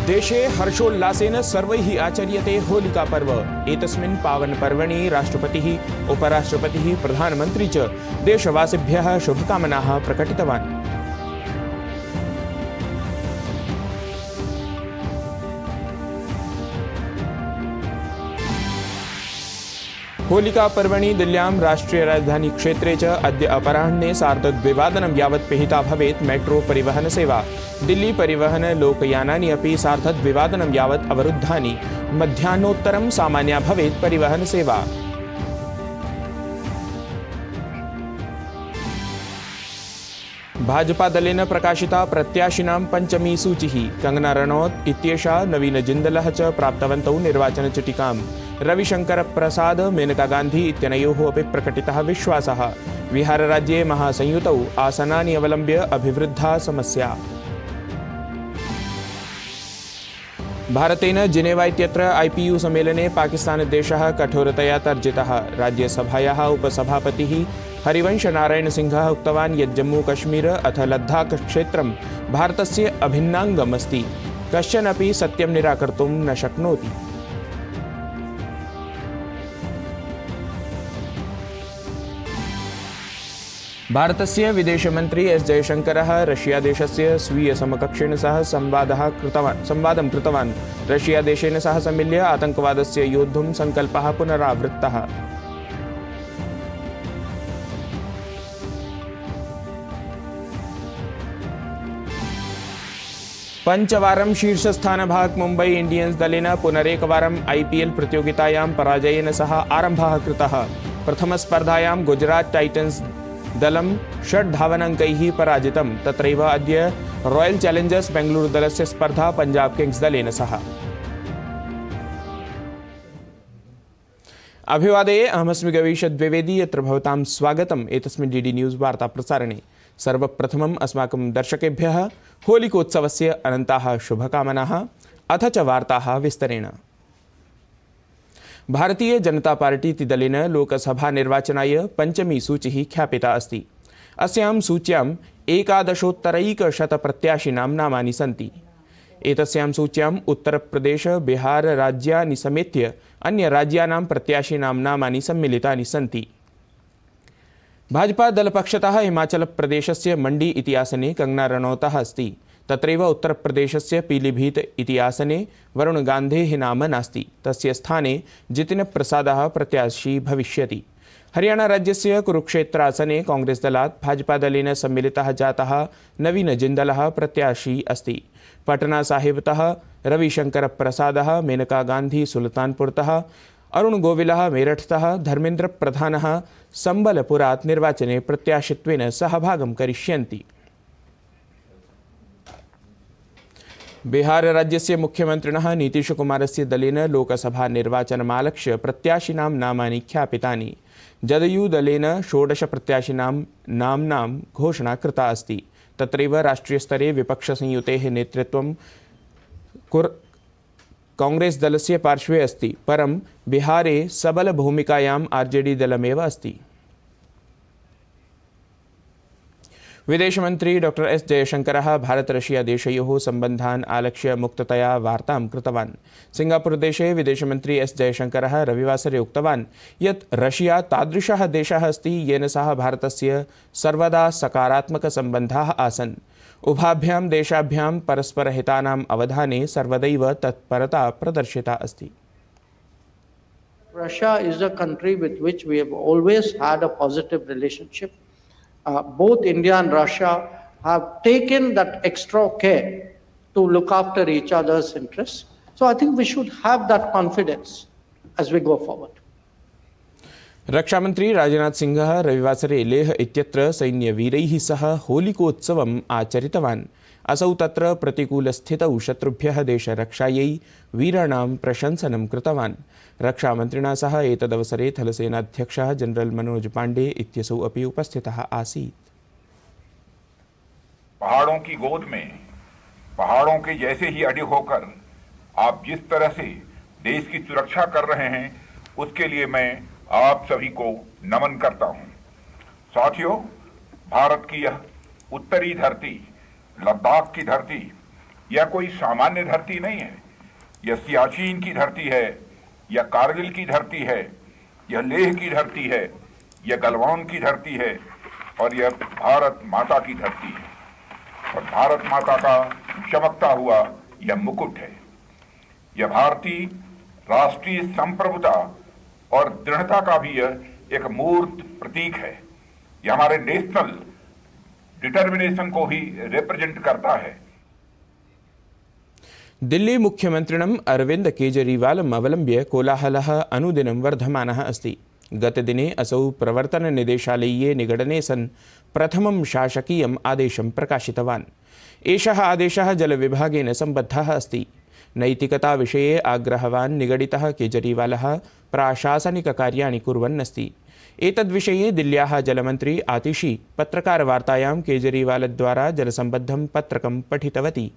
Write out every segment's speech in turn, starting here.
देशे हर्षोल्लासेन सर्वैः आचर्यते होलिका पर्व। एतस्मिन् पावन पर्वणि राष्ट्रपतिः, उपराष्ट्रपतिः, प्रधानमन्त्री च देशवासिभ्यः शुभकामनाः प्रकटितवान्। होलिका पर्वणि दिल्ल्यां राष्ट्रिय राजधानी क्षेत्रे च अद्य अपराह्ने सार्धद्विवादनं यावत् पिहिता भवेत् मेट्रो परिवहन सेवा। दिल्ली परिवहन लोकयानानि अपि सार्धद्विवादनं यावत् अवरुद्धानि। मध्याह्नोत्तरं सामान्या भवेत् परिवहन सेवा। भाजपा दलेन प्रकाशिता प्रत्याशिनां पञ्चमी सूचिः। कंगना रनौत इत्येषा, नवीन जिन्दलः च प्राप्तवन्तौ निर्वाचनचिटिकाम्। रविशंकर प्रसाद, मेनका गांधी इत्यनयोः अपि प्रकटितः विश्वासः। बिहारराज्ये महासंयुतौ आसनानि अवलम्ब्य अभिवृद्धा समस्या। भारतेन जिनेवा इत्यत्र IPU सम्मेलने पाकिस्तानदेशः कठोरतया तर्जितः। राज्यसभायाः उपसभापतिः हरिवंश नारायण सिंहः उक्तवान् यत् जम्मू कश्मीर अथ लद्दाख क्षेत्रं भारतस्य अभिन्नाङ्गम् अस्ति। कश्चन अपि सत्यं निराकर्तुं न शक्नोति। भारतस्य विदेशमन्त्री S जयशंकरः रशियादेशस्य स्वीयसमकक्षेण सह संवादं कृतवान्। रशियादेशेन सह सम्मिल्य आतङ्कवादस्य योद्धुं सङ्कल्पः पुनरावृत्तः। पञ्चवारं शीर्षस्थानभाक् मुम्बै इण्डियन्स् दलेन पुनरेकवारं IPL प्रतियोगितायां पराजयेन सह आरम्भः कृतः। प्रथमस्पर्धायां गुजरात टाइटन्स् दलं 6 धावनाङ्कैः पराजितं। तत्रैव अद्य रॉयल चैलेंजर्स बेंगलुरु दलस्य स्पर्धा पंजाब किंग्स दलेन सह। अभिवादये, अहमस्मि गवीश द्विवेदी, यत्र भवतां स्वागतम् एतस्मिन् DD न्यूज़ वार्ता प्रसारणे। सर्वप्रथमम् अस्माकं दर्शकेभ्यः होलिकोत्सवस्य अनन्ताः शुभकामनाः। अथ च वार्ताः विस्तरेण। भारतीय जनता पार्टी इति दलेन लोकसभा निर्वाचनाय पञ्चमी सूचिः ख्यापिता अस्ति। अस्यां सूच्यां 11,100 प्रत्याशिनां नामानि सन्ति। एतस्यां सूच्याम् उत्तरप्रदेश, बिहार राज्यानि समेत्य अन्यराज्यानां प्रत्याशिनां नामानि सम्मिलितानि सन्ति। भाजपा दलपक्षतः हिमाचलप्रदेशस्य मण्डी इति आसने कंगना रनौतः अस्ति। तत्रैव उत्तरप्रदेशस्य पीलीभीत इति आसने वरुण गान्धेः नाम नास्ति। तस्य स्थाने जितिन प्रसादः प्रत्याशी भविष्यति। हरियाणा राज्यस्य कुरुक्षेत्र आसने कांग्रेस दलात् भाजपा दलेन सम्मिलितः जातः नवीन जिन्दलः प्रत्याशी अस्ति। पटना साहिबतः रविशंकर प्रसादः, मेनका गांधी सुल्तानपुरतः, अरुण गोविलः मेरठतः, धर्मेन्द्र प्रधानः संबलपुरात् निर्वाचने प्रत्याशित्वेन सहभागं करिष्यन्ति। बिहार राज्यस्य मुख्यमन्त्रिणः नीतीशकुमारस्य दलेन लोकसभा निर्वाचनमालक्ष्य प्रत्याशिनां नामानि ख्यापितानि। जदयू दलेन 16 प्रत्याशिनां नाम्नां घोषणा कृता अस्ति। तत्रैव राष्ट्रियस्तरे विपक्षसंयुतेः नेतृत्वं कांग्रेस दलस्य पार्श्वे अस्ति। परं बिहारे सबलभूमिकायां RJD दलमेव अस्ति। विदेशमन्त्री डॉक्टर S जयशंकरः भारत-रशिया देशयोः सम्बन्धान् आलक्ष्य मुक्ततया वार्तां कृतवान्। सिंगापुरदेशे विदेशमन्त्री S जयशंकरः रविवासरे उक्तवान् यत् रशिया तादृशः देशः अस्ति येन सह भारतस्य सर्वदा सकारात्मकसम्बन्धाः आसन्। उभाभ्यां देशाभ्यां परस्परहितानाम् अवधाने सर्वदैव तत्परता प्रदर्शिता अस्ति। Russia is a country with which we have always had a positive relationship. Both India and Russia have taken that extra care to look after each other's interests. So I think we should have that confidence as we go forward. रक्षामंत्री राजनाथ सिंहः रविवासरे लेह इत्यत्र सैन्यवीरैः सह होलिकोत्सवम् आचरितवान्। असौ तत्र प्रतिकूलस्थितौ शत्रुभ्यः देशरक्षायै वीराणां प्रशंसनं कृतवान्। रक्षामन्त्रिणा सह एतदवसरे थलसेनाध्यक्षः general Manoj Pandey इत्यसौ अपि उपस्थितः आसीत्। पहाड़ों की गोद में पहाड़ों के जैसे ही अड़े होकर आप जिस तरह से देश की सुरक्षा कर रहे हैं, उसके लिए मैं आप सभी को नमन करता हूं। साथियों, भारत की यह उत्तरी धरती, लद्दाख की धरती यह कोई सामान्य धरती नहीं है। यह सियाचिन की धरती है, यह कारगिल की धरती है, यह लेह की धरती है, यह गलवान की धरती है और यह भारत माता की धरती है। और भारत माता का चमकता हुआ यह मुकुट है। यह भारतीय राष्ट्रीय संप्रभुता और दृढ़ता का भी यह एक मूर्त प्रतीक है। यह हमारे नेशनल डिटर्मिनेशन को ही रिप्रेजेंट करता है। दिल्ली मुख्यमन्त्रिणम् अरविन्द केजरीवालम् अवलम्ब्य कोलाहलः अनुदिनं वर्धमानः अस्ति। गतदिने असौ प्रवर्तननिदेशालयीये निगडने सन् प्रथमं शासकीयम् आदेशं प्रकाशितवान्। एषः आदेशः जलविभागेन सम्बद्धः अस्ति। नैतिकताविषये आग्रहवान् निगडितः केजरीवालः प्राशासनिककार्याणि कुर्वन् अस्ति। एतद्विषये दिल्ल्याः जलमन्त्री आतिशी पत्रकारवार्तायां केजरीवालद्वारा जलसम्बद्धं पत्रकं पठितवती।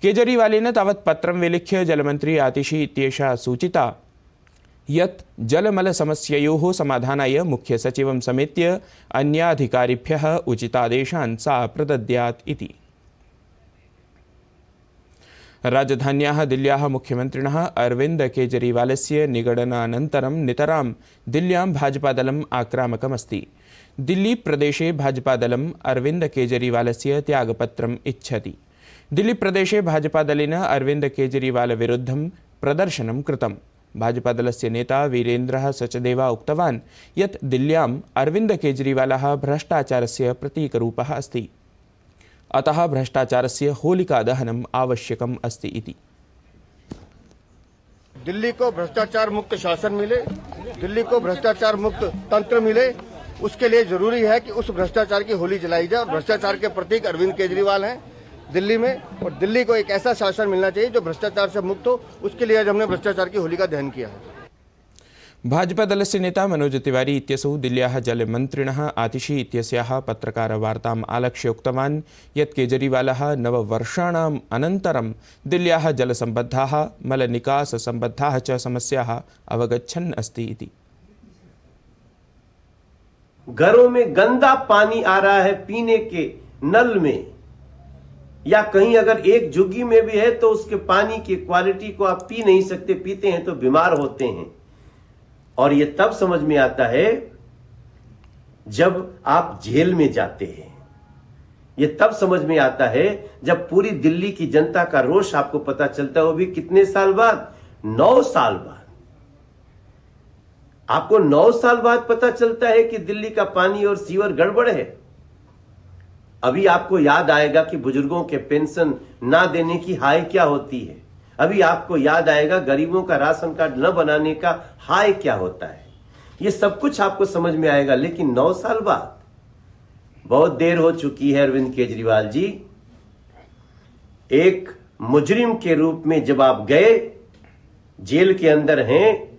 केजरीवालेन तावत् पत्रं विलिख्य जलमन्त्री आतिशी इत्येषा सूचिता यत् जलमलसमस्ययोः समाधानाय मुख्यसचिवं समेत्य अन्याधिकारिभ्यः उचितादेशान् सा प्रदद्यात् इति। राजधान्याः दिल्ल्याः मुख्यमन्त्रिणः अरविन्द केजरीवालस्य निगडनानन्तरं नितरां दिल्ल्यां भाजपादलम् आक्रामकमस्ति। दिल्ली प्रदेशे भाजपादलम् अरविन्द केजरीवालस्य त्यागपत्रम् इच्छति। दिल्ली प्रदेशे भाजपादलेन अरविन्द केजरीवाल विरुद्धं प्रदर्शनं कृतम्। भाजपादलस्य नेता वीरेन्द्रः सचदेवा उक्तवान् यत् दिल्ल्याम् अरविन्द केजरीवालः भ्रष्टाचारस्य प्रतीकरूपः अस्ति। अतः भ्रष्टाचारस्य होलिकादहनम् आवश्यकम् अस्ति इति। दिल्ली को भ्रष्टाचार मुक्त शासन मिले, दिल्ली को भ्रष्टाचार मुक्त तंत्र मिले, उसके लिए जरूरी है कि उस भ्रष्टाचार की होली जलाई जाए। और भ्रष्टाचार के प्रतीक अरविंद केजरीवाल हैं दिल्ली में, और दिल्ली को एक ऐसा शासन मिलना चाहिए जो भ्रष्टाचार से मुक्त हो। उसके लिए आज हमने भ्रष्टाचार की होली का दहन किया है। भाजपादलस्य नेता मनोज तिवारी इत्यसौ दिल्ल्याः जलमन्त्रिणः आतिशी इत्यस्याः पत्रकारवार्ताम् आलक्ष्य उक्तवान् यत् केजरीवालः नववर्षाणाम् अनन्तरं दिल्ल्याः जलसम्बद्धाः मलनिकाससम्बद्धाः च समस्याः अवगच्छन् अस्ति इति। घरों में गंदा पानी आ रहा है पीने के नल में, या कहीं अगर एक झुग्गी में भी है तो उसके पानी की क्वालिटी को आप पी नहीं सकते, पीते हैं तो बीमार होते हैं। और ये तब समझ में आता है जब आप जेल में जाते हैं। ये तब समझ में आता है जब पूरी दिल्ली की जनता का रोष आपको पता चलता है, वो भी कितने साल बाद, 9 साल बाद। आपको 9 साल बाद पता चलता है कि दिल्ली का पानी और सीवर गड़बड़ है। अभी आपको याद आएगा कि बुजुर्गों के पेंशन ना देने की हाय क्या होती है। अभी आपको याद आएगा गरीबों का राशन कार्ड न बनाने का हाय क्या होता है। ये सब कुछ आपको समझ में आएगा, लेकिन 9 साल बाद, बहुत देर हो चुकी है अरविंद केजरीवाल जी। एक मुजरिम के रूप में जब आप गए, जेल के अंदर हैं,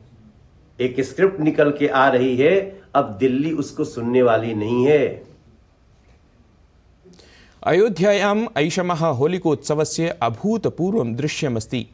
एक स्क्रिप्ट निकल के आ रही है, अब दिल्ली उसको सुनने वाली नहीं है। अयोध्यायाम् ऐषमः होलिकोत्सवस्य अभूतपूर्वं दृश्यमस्ति।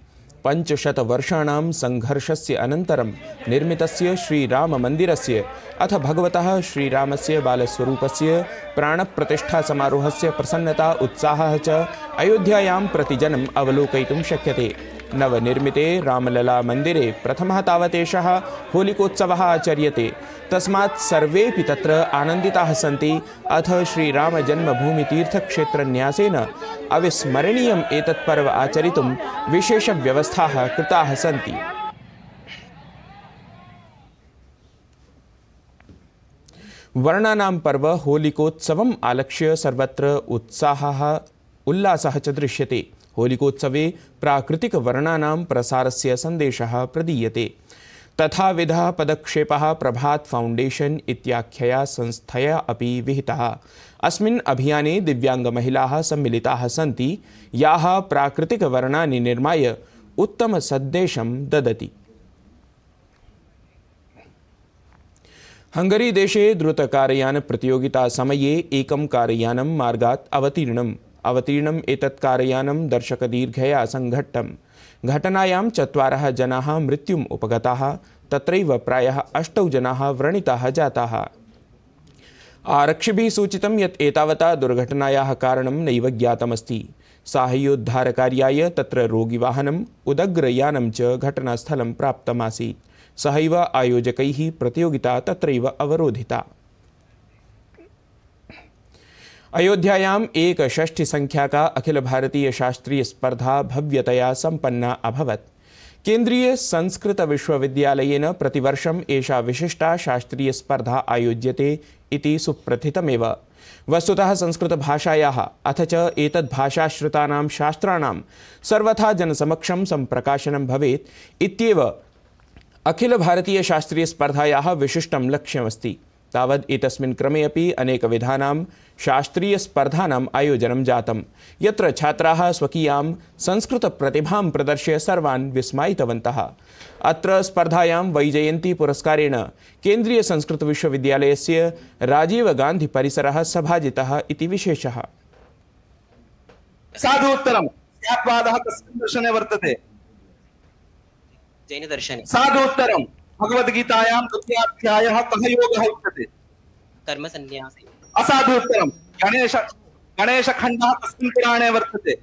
500 वर्षाणां संघर्षस्य अनन्तरं निर्मितस्य श्रीराममन्दिरस्य अथ भगवतः श्रीरामस्य बालस्वरूपस्य प्राणप्रतिष्ठा समारोहस्य प्रसन्नता उत्साहः च अयोध्यायां प्रतिजनम् अवलोकयितुं शक्यते। नवनिर्मिते रामलला मन्दिरे प्रथमः तावतेषः होलिकोत्सवः आचर्यते। तस्मात् सर्वेपि तत्र आनन्दिताः सन्ति। अथ श्रीरामजन्मभूमितीर्थक्षेत्रन्यासेन अविस्मरणीयम् एतत् पर्व आचरितुं विशेषव्यवस्थाः कृताः सन्ति। वर्णानां पर्व होलिकोत्सवम् आलक्ष्य सर्वत्र उत्साहः उल्लासः च दृश्यते। होलिकोत्सवे प्राकृतिकवर्णानां प्रसारस्य सन्देशः प्रदीयते। तथाविधः पदक्षेपः प्रभात फाउण्डेशन् इत्याख्यया संस्थया अपि विहितः। अस्मिन् अभियाने दिव्याङ्गमहिलाः सम्मिलिताः सन्ति, याः प्राकृतिकवर्णानि निर्माय उत्तमसन्देशं ददति। हंगरी देशे द्रुतकारयानप्रतियोगिता समये एकं कारयानं मार्गात् अवतीर्णम् एतत् कारयानं दर्शकदीर्घया संघट्टम्। घटनायां 4 जनाः मृत्युम् उपगताः, तत्रैव प्रायः 8 जनाः व्रणिताः जाताः। आरक्षिभिः सूचितं यत् एतावता दुर्घटनायाः कारणं नैव ज्ञातमस्ति। साहाय्योद्धारकार्याय तत्र रोगिवाहनम् उदग्रयानं च घटनास्थलं प्राप्तमासीत्। सहैव आयोजकैः प्रतियोगिता तत्रैव अवरोधिता। अयोध्यायाम् 1/6 संख्याका अखिल भारतीय शास्त्रीय स्पर्धा भव्यतया सम्पन्ना अभवत्। केन्द्रीय संस्कृत विश्वविद्यालयेन प्रतिवर्षम् एषा विशिष्टा शास्त्रीय स्पर्धा आयोज्यते इति सुप्रथितमेव। वस्तुतः संस्कृतभाषायाः अथ च एतद्भाषाश्रितानां शास्त्राणां सर्वथा जनसमक्षं सम्प्रकाशनं भवेत् इत्येव अखिल भारतीय शास्त्रीय स्पर्धायाः विशिष्टं लक्ष्यमस्ति। तावद् एतस्मिन् क्रमे अपि अनेकविधानां शास्त्रीय स्पर्धानाम् आयोजनं जातं, यत्र छात्राः स्वकीयां संस्कृतप्रतिभां प्रदर्श्य सर्वान् विस्मायितवन्तः। अत्र स्पर्धायां वैजयन्ती पुरस्कारेण केन्द्रीय संस्कृत विश्वविद्यालयस्य राजीव गान्धी परिसरः सभाजितः इति विशेषः। साधुत्तरं स्यात्वादः कस्मिन् दर्शने वर्तते? जैनदर्शने। साधुत्तरं भगवद्गीतायां द्वितीयाध्यायः कः योगः उच्यते? कर्मसन्न्यासे। असाधुत्तरं गणेशखण्डः कस्मिन् पुराणे वर्तते?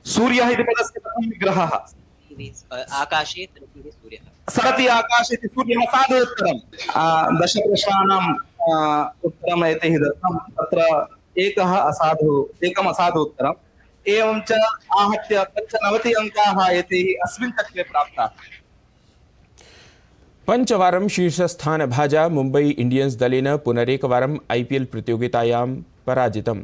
सूर्यः इति पदस्य प्रथमः विग्रहः। आकाशे तरति सूर्यः। सरति आकाशे इति सूर्यः। साधुत्तरं दशप्रश्नानां उत्तरम् एतैः दत्तं। तत्र एकम् असाधु उत्तरम्। एवं च आहत्य 95 अंकाः एतैः अस्मिन् चक्रे प्राप्ताः। पञ्चवारं शीर्षस्थानभाजा मुम्बै इंडियन्स् दलेन पुनरेकवारं IPL प्रतियोगितायां पराजितम्।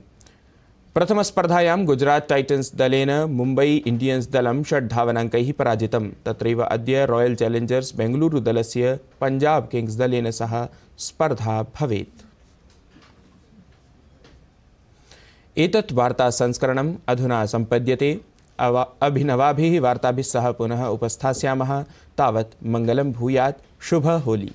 प्रथमस्पर्धायां गुजरात टाइटन्स् दलेन मुम्बै इंडियन्स् दलं 6 धावनाङ्कैः पराजितं। तत्रैव अद्य रॉयल चैलेंजर्स बेंगलुरु दलस्य पंजाब किंग्स दलेन सह स्पर्धा भवेत्। एतत् वार्ता संस्करणम् अधुना सम्पद्यते। अभिनवाभिः वार्ताभिः सह पुनः उपस्थास्यामः। तावत् मङ्गलं भूयात्। शुभ होली।